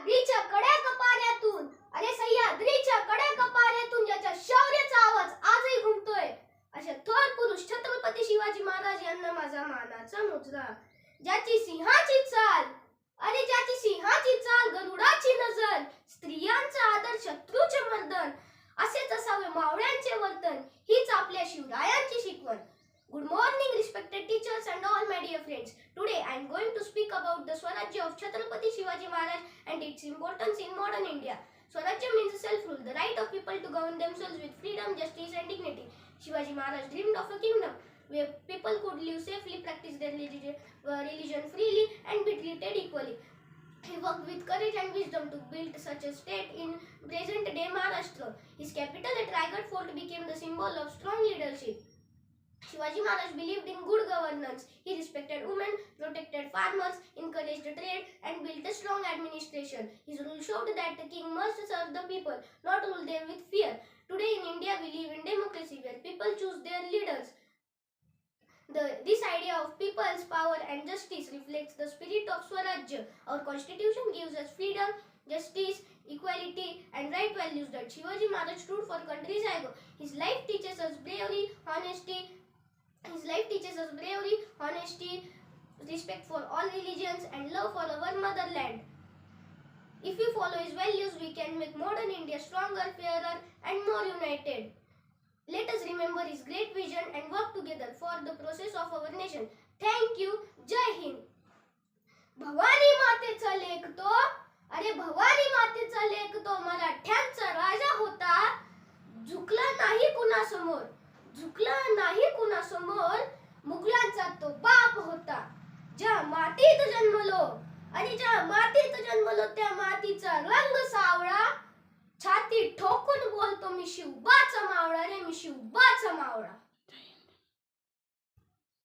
सह्याद्रीच्या कडे कपाऱ्यातून सह्याद्रीच्या कडे कपाऱ्यातून ज्याच्या शौर्याचा आवाज आजही घुमतोय अशा थोर पुरुष छत्रपती शिवाजी महाराज यांना माझा मानाचा मुजरा. ज्याची सिंहाची चाल गरुडाची नजर, स्त्रियांचा आदर शत्रूचे मर्दन, असेच असावे मावळ्यांचे वर्तन, हीच आपल्या शिवरायांची शिकवण. Good morning, respected teachers and all my dear friends. Today I am going to speak about the Swarajya of Chhatrapati Shivaji Maharaj and its importance in modern India. Swarajya means self-rule, the right of people to govern themselves with freedom, justice and dignity. Shivaji Maharaj dreamed of a kingdom where people could live safely, practice their religion freely and be treated equally. He worked with courage and wisdom to build such a state in present-day Maharashtra. His capital at Raigad Fort became the symbol of strong leadership. Shivaji Maharaj believed in good governance. He respected women, protected farmers, encouraged trade and built a strong administration. His rule showed that the king must serve the people, not rule them with fear. Today in India we live in democracy where people choose their leaders. This idea of people's power and justice reflects the spirit of Swarajya. Our constitution gives us freedom, justice, equality and right values that Shivaji Maharaj stood for countries ago. His life teaches us bravery, honesty, respect for all religions and love for our motherland. If we follow his values, we can make modern India stronger, fairer and more united. Let us remember his great vision and work together for the process of our nation. Thank you. Jai Hind. Bhavani मातेचा लेख तो मराठ्यांचा राजा होता. झुकला नाही कुणासमोर मुघलांचा तो बाप होता. ज्या मातीत जन्मलो त्या मातीचा रंग सावळा. छाती ठोकून बोलतो मी शिवबाचा मावळा रे, मी शिवबाचा मावळा.